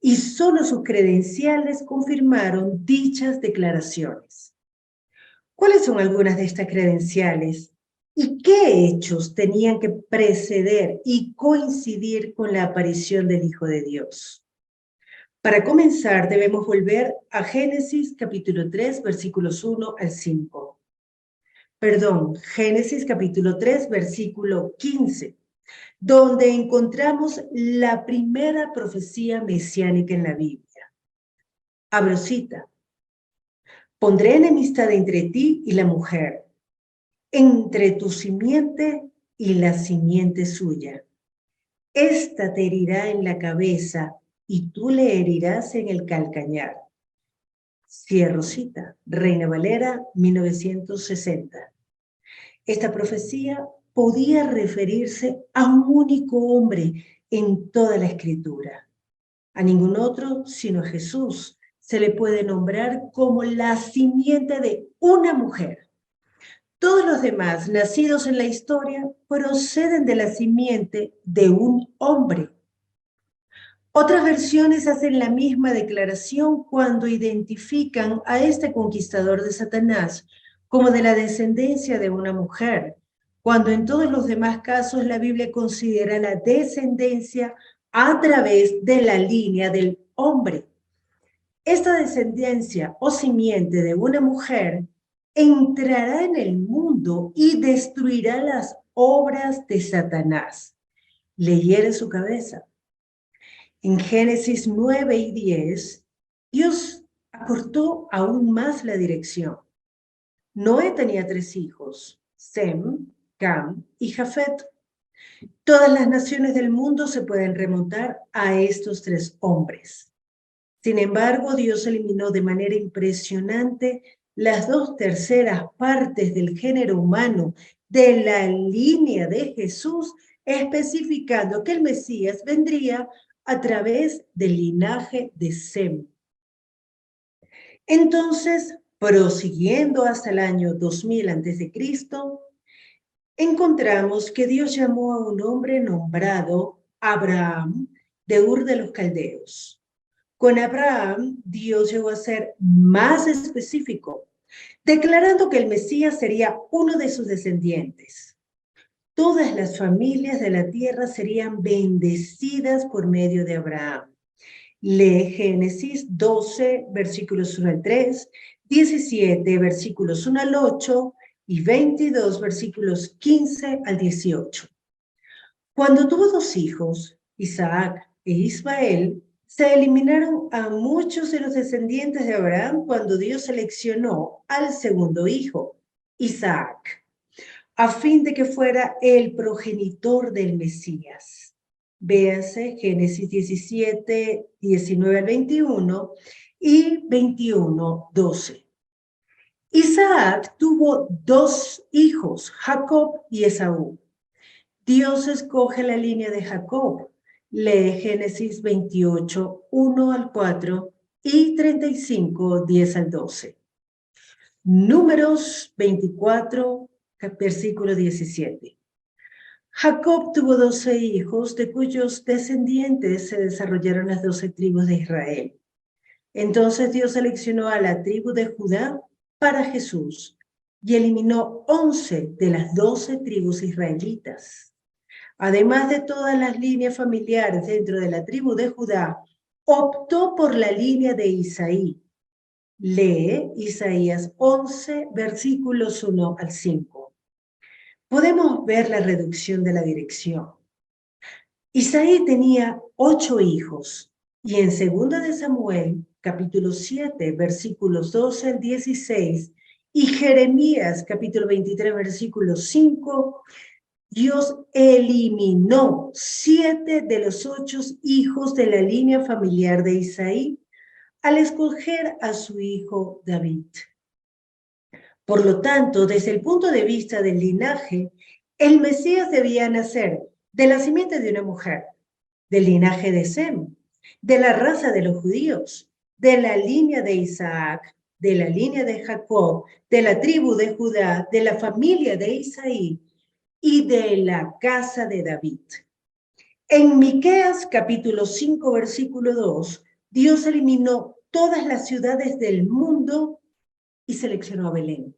y solo sus credenciales confirmaron dichas declaraciones. ¿Cuáles son algunas de estas credenciales? ¿Y qué hechos tenían que preceder y coincidir con la aparición del Hijo de Dios? Para comenzar, debemos volver a Génesis capítulo 3, versículos 1 al 5. Génesis capítulo 3, versículo 15, donde encontramos la primera profecía mesiánica en la Biblia. Abro cita. Pondré enemistad entre ti y la mujer, entre tu simiente y la simiente suya. Esta te herirá en la cabeza y tú le herirás en el calcañar. Cierro cita. Reina Valera, 1960. Esta profecía podía referirse a un único hombre en toda la Escritura. A ningún otro, sino a Jesús, se le puede nombrar como la simiente de una mujer. Todos los demás nacidos en la historia proceden de la simiente de un hombre. Otras versiones hacen la misma declaración cuando identifican a este conquistador de Satanás como de la descendencia de una mujer, cuando en todos los demás casos la Biblia considera la descendencia a través de la línea del hombre. Esta descendencia o simiente de una mujer entrará en el mundo y destruirá las obras de Satanás. Le hiere su cabeza. En Génesis 9 y 10, Dios acortó aún más la dirección. Noé tenía 3 hijos, Sem, Cam y Jafet. Todas las naciones del mundo se pueden remontar a estos 3 hombres. Sin embargo, Dios eliminó de manera impresionante las 2/3 partes del género humano de la línea de Jesús, especificando que el Mesías vendría a través del linaje de Sem. Entonces, prosiguiendo hasta el año 2000 a.C., encontramos que Dios llamó a un hombre nombrado Abraham de Ur de los Caldeos. Con Abraham, Dios llegó a ser más específico, declarando que el Mesías sería uno de sus descendientes. Todas las familias de la tierra serían bendecidas por medio de Abraham. Lee Génesis 12, versículos 1 al 3, 17, versículos 1 al 8 y 22, versículos 15 al 18. Cuando tuvo 2 hijos, Isaac e Ismael, se eliminaron a muchos de los descendientes de Abraham cuando Dios seleccionó al segundo hijo, Isaac, a fin de que fuera el progenitor del Mesías. Véase Génesis 17, 19 al 21 y 21, 12. Isaac tuvo 2 hijos, Jacob y Esaú. Dios escoge la línea de Jacob. Lee Génesis 28, 1 al 4 y 35, 10 al 12. Números 24, versículo 17. Jacob tuvo 12 hijos, de cuyos descendientes se desarrollaron las 12 tribus de Israel. Entonces Dios seleccionó a la tribu de Judá para Jesús y eliminó 11 de las 12 tribus israelitas. Además de todas las líneas familiares dentro de la tribu de Judá, optó por la línea de Isaí. Lee Isaías 11, versículos 1 al 5. Podemos ver la reducción de la dirección. Isaí tenía 8 hijos y en 2 de Samuel, capítulo 7, versículos 12 al 16 y Jeremías, capítulo 23, versículo 5, Dios eliminó 7 de los 8 hijos de la línea familiar de Isaí al escoger a su hijo David. Por lo tanto, desde el punto de vista del linaje, el Mesías debía nacer de la simiente de una mujer, del linaje de Sem, de la raza de los judíos, de la línea de Isaac, de la línea de Jacob, de la tribu de Judá, de la familia de Isaí y de la casa de David. En Miqueas capítulo 5, versículo 2, Dios eliminó todas las ciudades del mundo y seleccionó a Belén,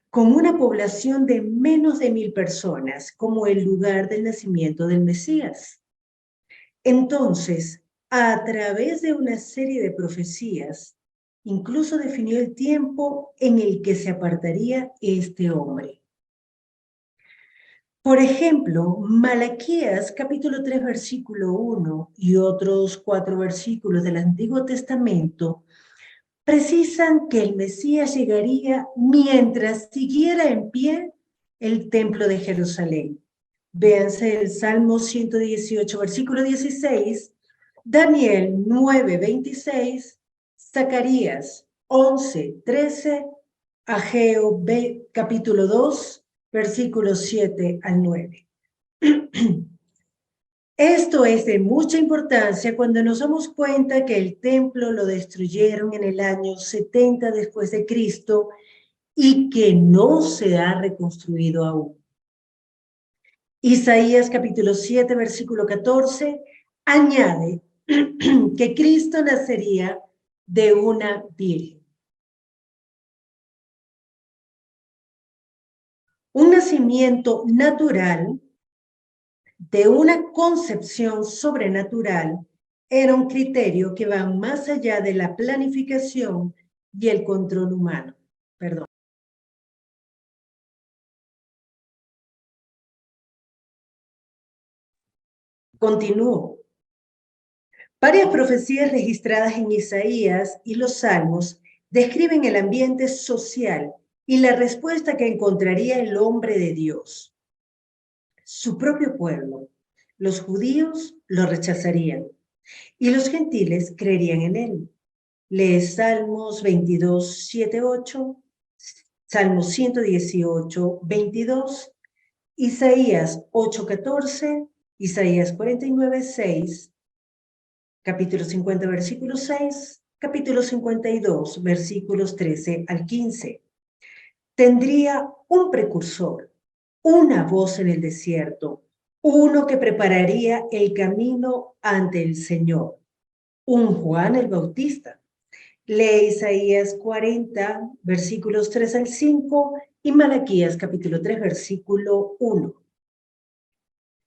con una población de menos de 1000 personas, como el lugar del nacimiento del Mesías. Entonces, a través de una serie de profecías, incluso definió el tiempo en el que se apartaría este hombre. Por ejemplo, Malaquías capítulo 3, versículo 1 y otros 4 versículos del Antiguo Testamento precisan que el Mesías llegaría mientras siguiera en pie el templo de Jerusalén. Véanse el Salmo 118, versículo 16, Daniel 9, 26, Zacarías 11, 13, Ageo capítulo 2, versículos 7 al 9. Esto es de mucha importancia cuando nos damos cuenta que el templo lo destruyeron en el año 70 después de Cristo y que no se ha reconstruido aún. Isaías capítulo 7, versículo 14, añade que Cristo nacería de una virgen. Un nacimiento natural de una concepción sobrenatural era un criterio que va más allá de la planificación y el control humano. Perdón. Continúo. Varias profecías registradas en Isaías y los Salmos describen el ambiente social y la respuesta que encontraría el hombre de Dios. Su propio pueblo, los judíos, lo rechazarían y los gentiles creerían en él. Lee Salmos 22, 7, 8, Salmos 118, 22, Isaías 8, 14, Isaías 49, 6, capítulo 50, versículo 6, capítulo 52, versículos 13 al 15. Tendría un precursor, una voz en el desierto, uno que prepararía el camino ante el Señor, un Juan el Bautista. Lee Isaías 40, versículos 3 al 5 y Malaquías capítulo 3, versículo 1.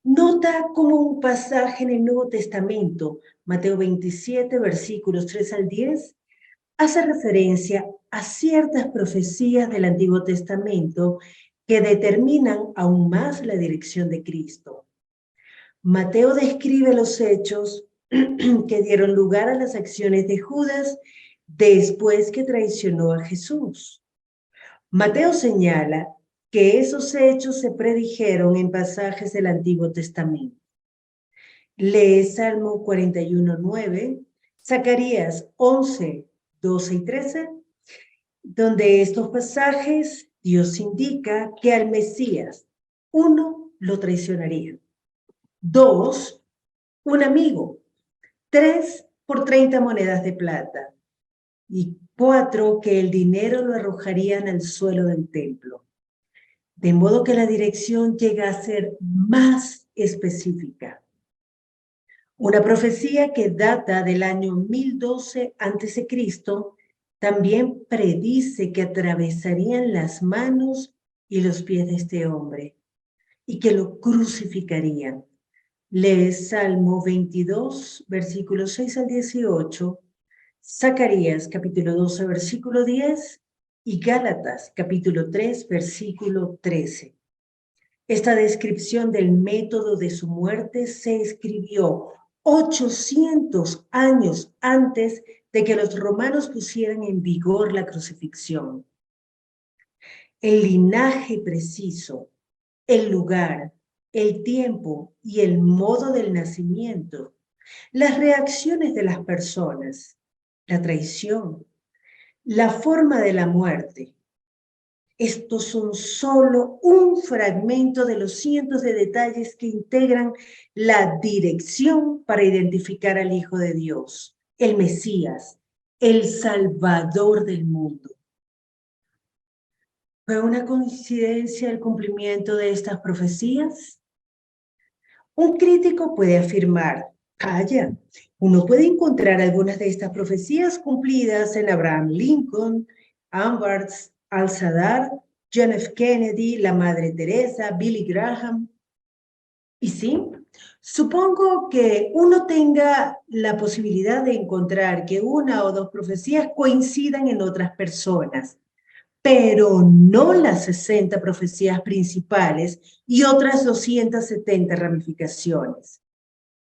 Nota como un pasaje en el Nuevo Testamento, Mateo 27, versículos 3 al 10, hace referencia a ciertas profecías del Antiguo Testamento que determinan aún más la dirección de Cristo. Mateo describe los hechos que dieron lugar a las acciones de Judas después que traicionó a Jesús. Mateo señala que esos hechos se predijeron en pasajes del Antiguo Testamento. Lee Salmo 41, 9, Zacarías 11, 12 y 13, donde estos pasajes Dios indica que al Mesías, 1, lo traicionaría, 2, un amigo, 3, por 30 monedas de plata, y 4, que el dinero lo arrojarían al suelo del templo. De modo que la dirección llega a ser más específica. Una profecía que data del año 1012 a.C. también predice que atravesarían las manos y los pies de este hombre y que lo crucificarían. Lee Salmo 22, versículos 6 al 18, Zacarías capítulo 12, versículo 10 y Gálatas capítulo 3, versículo 13. Esta descripción del método de su muerte se escribió 800 años antes de que los romanos pusieran en vigor la crucifixión. El linaje preciso, el lugar, el tiempo y el modo del nacimiento, las reacciones de las personas, la traición, la forma de la muerte. Estos son solo un fragmento de los cientos de detalles que integran la dirección para identificar al Hijo de Dios, el Mesías, el Salvador del mundo. ¿Fue una coincidencia el cumplimiento de estas profecías? Un crítico puede afirmar Calla. Uno puede encontrar algunas de estas profecías cumplidas en Abraham Lincoln, Amherst, Al-Sadar, John F. Kennedy, la Madre Teresa, Billy Graham. Y sí, supongo que uno tenga la posibilidad de encontrar que una o dos profecías coincidan en otras personas, pero no las 60 profecías principales y otras 270 ramificaciones.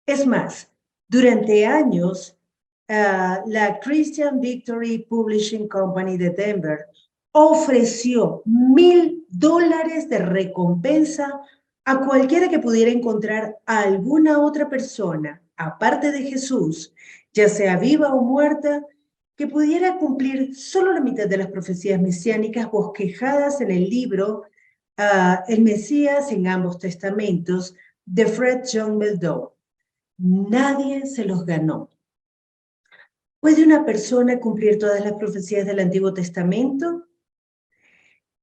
Es más, durante años, la Christian Victory Publishing Company de Denver ofreció $1,000 de recompensa a cualquiera que pudiera encontrar a alguna otra persona, aparte de Jesús, ya sea viva o muerta, que pudiera cumplir solo la mitad de las profecías mesiánicas bosquejadas en el libro El Mesías en ambos testamentos de Fred John Meldau. Nadie se los ganó. ¿Puede una persona cumplir todas las profecías del Antiguo Testamento?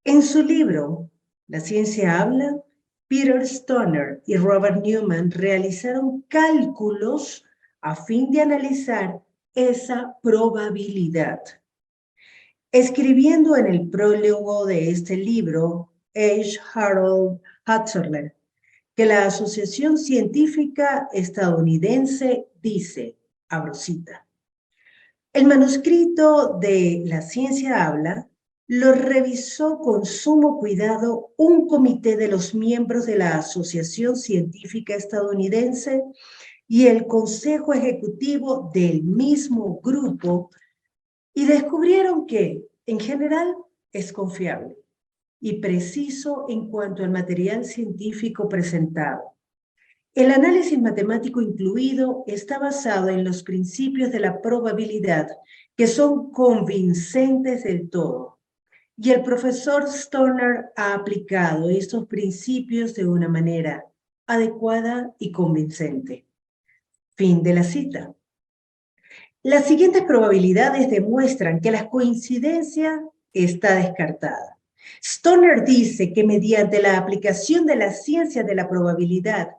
En su libro, La ciencia habla, Peter Stoner y Robert Newman realizaron cálculos a fin de analizar esa probabilidad. Escribiendo en el prólogo de este libro, H. Harold Hatterler, que la Asociación Científica Estadounidense dice, abro cita, el manuscrito de La ciencia habla lo revisó con sumo cuidado un comité de los miembros de la Asociación Científica Estadounidense y el Consejo Ejecutivo del mismo grupo y descubrieron que, en general, es confiable y preciso en cuanto al material científico presentado. El análisis matemático incluido está basado en los principios de la probabilidad, que son convincentes del todo. Y el profesor Stoner ha aplicado estos principios de una manera adecuada y convincente. Fin de la cita. Las siguientes probabilidades demuestran que la coincidencia está descartada. Stoner dice que mediante la aplicación de la ciencia de la probabilidad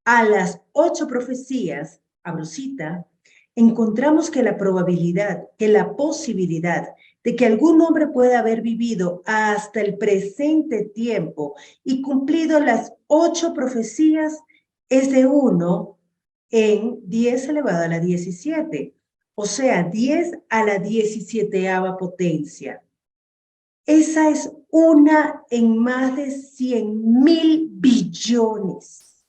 a las 8 profecías, abro cita, encontramos que la probabilidad, que la posibilidad de que algún hombre pueda haber vivido hasta el presente tiempo y cumplido las 8 profecías es de 1 en 10 elevado a la 17, o sea, 10 a la 17ª potencia. Esa es una en más de 100,000 billones.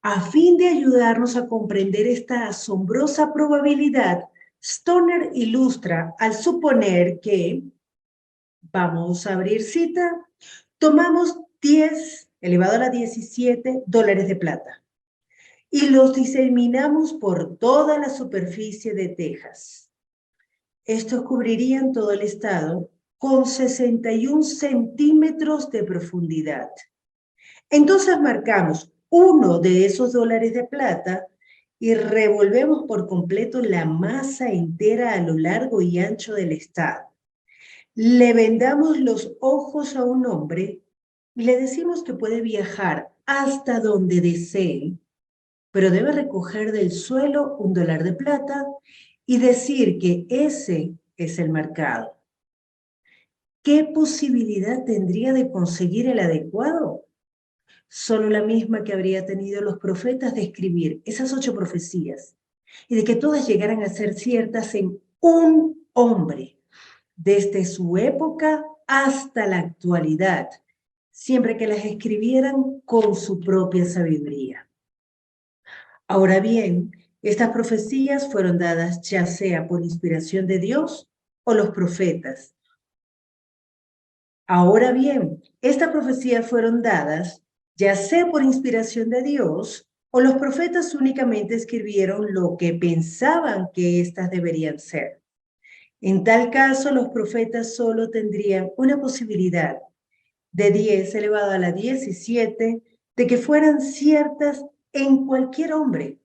A fin de ayudarnos a comprender esta asombrosa probabilidad, Stoner ilustra al suponer que, vamos a abrir cita, tomamos 10 elevado a la 17 dólares de plata y los diseminamos por toda la superficie de Texas. Estos cubrirían todo el estado con 61 centímetros de profundidad. Entonces marcamos uno de esos dólares de plata y revolvemos por completo la masa entera a lo largo y ancho del estado. Le vendamos los ojos a un hombre y le decimos que puede viajar hasta donde desee, pero debe recoger del suelo $1 de plata y decir que ese es el mercado. ¿Qué posibilidad tendría de conseguir el adecuado? Solo la misma que habría tenido los profetas de escribir esas 8 profecías y de que todas llegaran a ser ciertas en un hombre, desde su época hasta la actualidad, siempre que las escribieran con su propia sabiduría. Ahora bien, estas profecías fueron dadas ya sea por inspiración de Dios o los profetas. Ahora bien, estas profecías fueron dadas ya sea por inspiración de Dios o los profetas únicamente escribieron lo que pensaban que éstas deberían ser. En tal caso, los profetas solo tendrían una posibilidad de 10 elevado a la 17 de que fueran ciertas en cualquier hombre,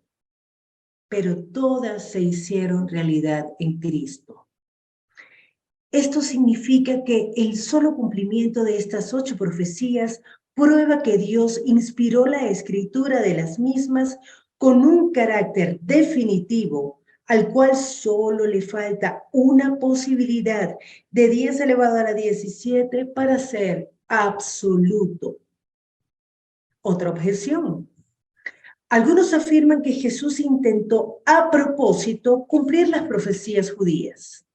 pero todas se hicieron realidad en Cristo. Esto significa que el solo cumplimiento de estas 8 profecías prueba que Dios inspiró la escritura de las mismas con un carácter definitivo al cual solo le falta una posibilidad de 10 elevado a la 17 para ser absoluto. Otra objeción. Algunos afirman que Jesús intentó a propósito cumplir las profecías judías.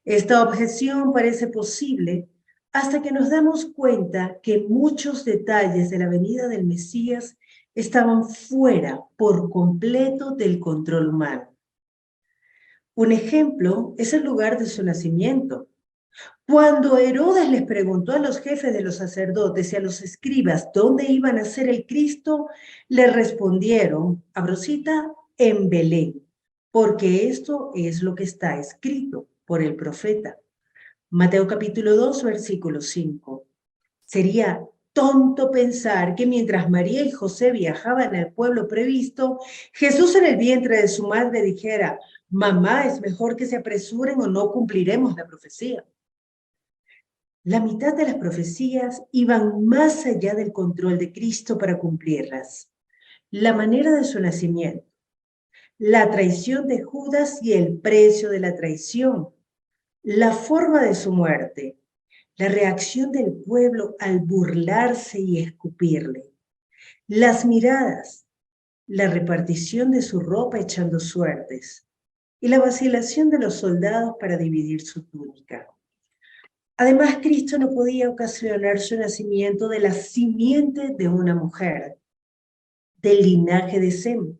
Esta objeción parece posible hasta que nos damos cuenta que muchos detalles de la venida del Mesías estaban fuera por completo del control humano. Un ejemplo es el lugar de su nacimiento. Cuando Herodes les preguntó a los jefes de los sacerdotes y a los escribas dónde iba a nacer el Cristo, le respondieron, abro cita, en Belén, porque esto es lo que está escrito por el profeta. Mateo capítulo 2, versículo 5. Sería tonto pensar que mientras María y José viajaban al pueblo previsto, Jesús en el vientre de su madre dijera, mamá, es mejor que se apresuren o no cumpliremos la profecía. La mitad de las profecías iban más allá del control de Cristo para cumplirlas. La manera de su nacimiento, la traición de Judas y el precio de la traición, la forma de su muerte, la reacción del pueblo al burlarse y escupirle, las miradas, la repartición de su ropa echando suertes y la vacilación de los soldados para dividir su túnica. Además, Cristo no podía ocasionar su nacimiento de la simiente de una mujer, del linaje de Sem,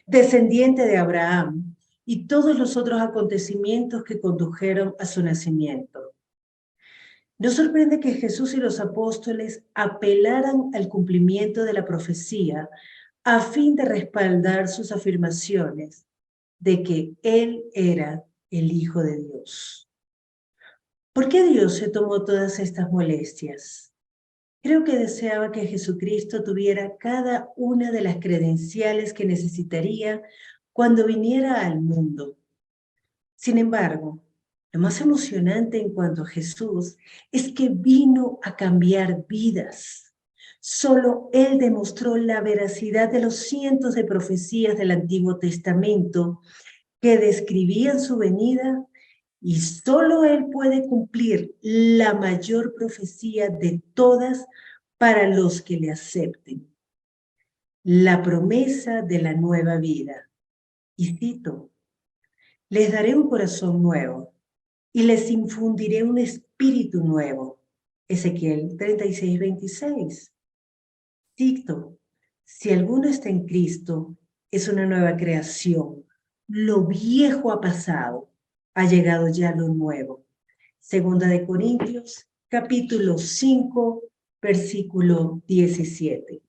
descendiente de Abraham, y todos los otros acontecimientos que condujeron a su nacimiento. Nos sorprende que Jesús y los apóstoles apelaran al cumplimiento de la profecía a fin de respaldar sus afirmaciones de que Él era el Hijo de Dios. ¿Por qué Dios se tomó todas estas molestias? Creo que deseaba que Jesucristo tuviera cada una de las credenciales que necesitaría cuando viniera al mundo. Sin embargo, lo más emocionante en cuanto a Jesús es que vino a cambiar vidas. Solo Él demostró la veracidad de los cientos de profecías del Antiguo Testamento que describían su venida, y solo Él puede cumplir la mayor profecía de todas para los que le acepten. La promesa de la nueva vida. Y cito, les daré un corazón nuevo y les infundiré un espíritu nuevo. Ezequiel 36, 26. Cito, si alguno está en Cristo, es una nueva creación. Lo viejo ha pasado, ha llegado ya lo nuevo. Segunda de Corintios, capítulo 5, versículo 17.